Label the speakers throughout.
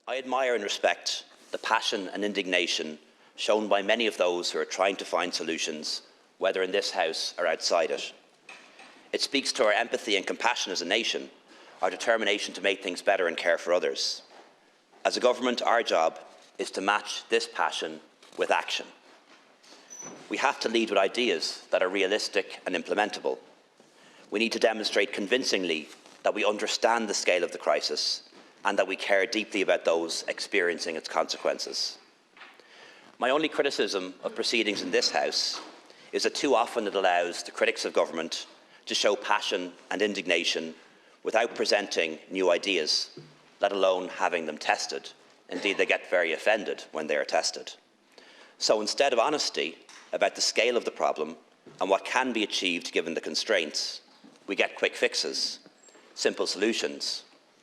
Speaker 1: I admire and respect the passion and indignation shown by many of those who are trying to find solutions, whether in this House or outside it. It speaks to our empathy and compassion as a nation, our determination to make things better and care for others. As a government, our job is to match this passion with action. We have to lead with ideas that are realistic and implementable. We need to demonstrate convincingly that we understand the scale of the crisis and that we care deeply about those experiencing its consequences. My only criticism of proceedings in this House is that too often it allows the critics of government to show passion and indignation without presenting new ideas, let alone having them tested. Indeed, they get very offended when they are tested. So instead of honesty about the scale of the problem and what can be achieved given the constraints, we get quick fixes, simple solutions,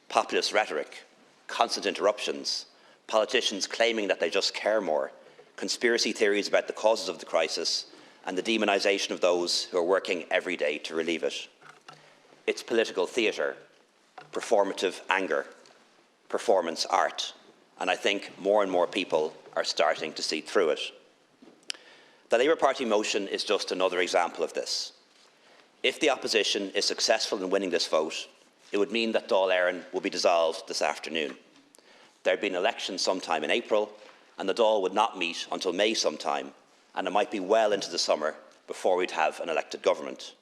Speaker 1: populist rhetoric, constant interruptions, politicians claiming that they just care more, conspiracy theories about the causes of the crisis, and the demonisation of those who are working every day to relieve it. It's political theatre, performative anger, performance art, and I think more and more people are starting to see through it. The Labour Party motion is just another example of this. If the opposition is successful in winning this vote, it would mean that Dáil Éireann will be dissolved this afternoon. There would be an election sometime in April, and the Dáil would not meet until May sometime, and it might be well into the summer before we'd have an elected government.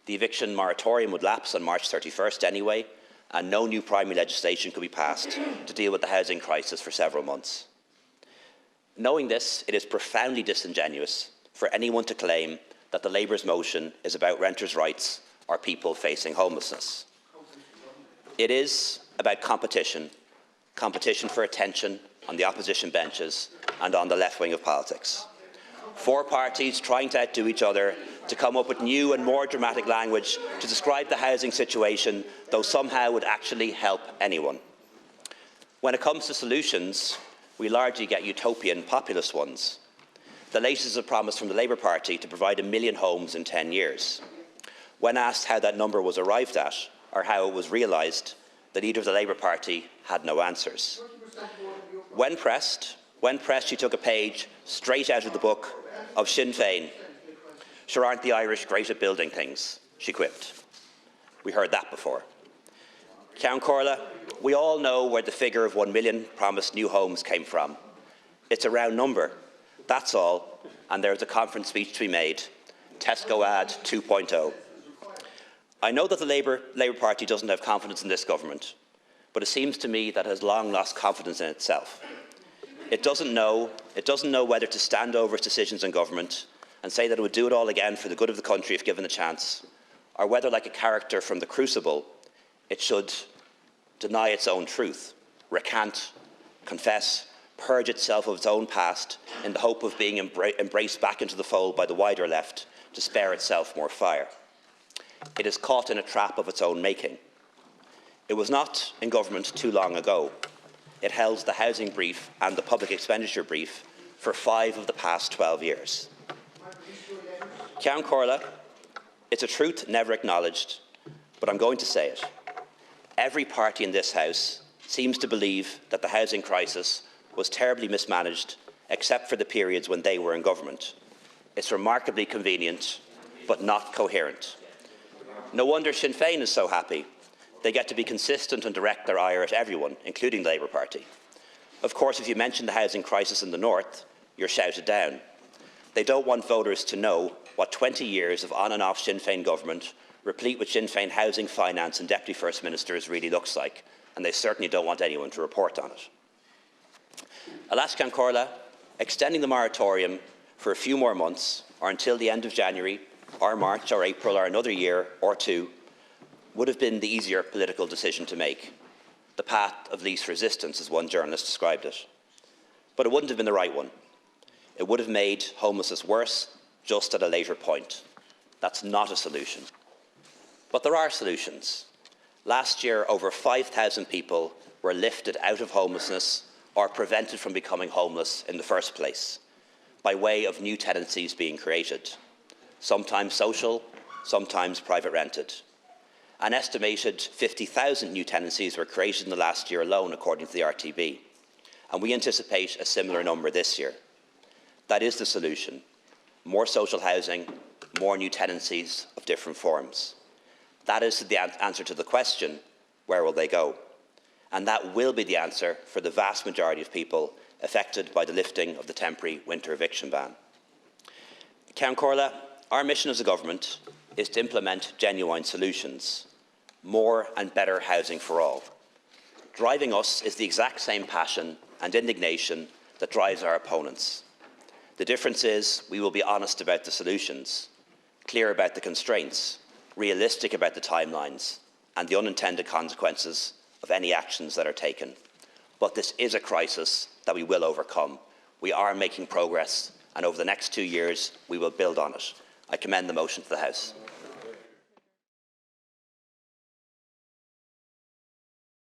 Speaker 1: The eviction moratorium would lapse on March 31st anyway, and no new primary legislation could be passed to deal with the housing crisis for several months. Knowing this, it is profoundly disingenuous for anyone to claim that the Labour's motion is about renters' rights or people facing homelessness. It is about competition, competition for attention on the opposition benches and on the left wing of politics. Four parties trying to outdo each other to come up with new and more dramatic language to describe the housing situation, though somehow would actually help anyone. When it comes to solutions, we largely get utopian populist ones. The latest is a promise from the Labour Party to provide 1 million homes in 10 years. When asked how that number was arrived at, or how it was realised, the leader of the Labour Party had no answers. When pressed, she took a page straight out of the book of Sinn Féin. Sure, aren't the Irish great at building things? She quipped. We heard that before. Ceann Comhairle, we all know where the figure of 1 million promised new homes came from. It's a round number, that's all, and there's a conference speech to be made. Tesco ad 2.0. I know that the Labour Party doesn't have confidence in this government, but it seems to me that it has long lost confidence in itself. It doesn't know whether to stand over its decisions in government and say that it would do it all again for the good of the country if given the chance, or whether, like a character from The Crucible, it should deny its own truth, recant, confess, purge itself of its own past in the hope of being embraced back into the fold by the wider left to spare itself more fire. It is caught in a trap of its own making. It was not in government too long ago. It held the housing brief and the public expenditure brief for 5 of the past 12 years. Ceann Comhairle, it's a truth never acknowledged, but I'm going to say it. Every party in this House seems to believe that the housing crisis was terribly mismanaged, except for the periods when they were in government. It's remarkably convenient, but not coherent. No wonder Sinn Féin is so happy. They get to be consistent and direct their ire at everyone, including the Labour Party. Of course, if you mention the housing crisis in the north, you're shouted down. They don't want voters to know what 20 years of on and off Sinn Féin government, replete with Sinn Féin housing, finance and deputy first ministers, really looks like, and they certainly don't want anyone to report on it. Alas, Ceann Comhairle, extending the moratorium for a few more months, or until the end of January, or March, or April, or another year or two, would have been the easier political decision to make. The path of least resistance, as one journalist described it. But it wouldn't have been the right one. It would have made homelessness worse, just at a later point. That's not a solution. But there are solutions. Last year, over 5,000 people were lifted out of homelessness or prevented from becoming homeless in the first place, by way of new tenancies being created, sometimes social, sometimes private rented. An estimated 50,000 new tenancies were created in the last year alone, according to the RTB, and we anticipate a similar number this year. That is the solution: more social housing, more new tenancies of different forms. That is the answer to the question, where will they go? And that will be the answer for the vast majority of people affected by the lifting of the temporary winter eviction ban. Count Corla, our mission as a government is to implement genuine solutions: more and better housing for all. Driving us is the exact same passion and indignation that drives our opponents. The difference is we will be honest about the solutions, clear about the constraints, realistic about the timelines and the unintended consequences of any actions that are taken. But this is a crisis that we will overcome. We are making progress, and over the next 2 years we will build on it. I commend the motion to the House.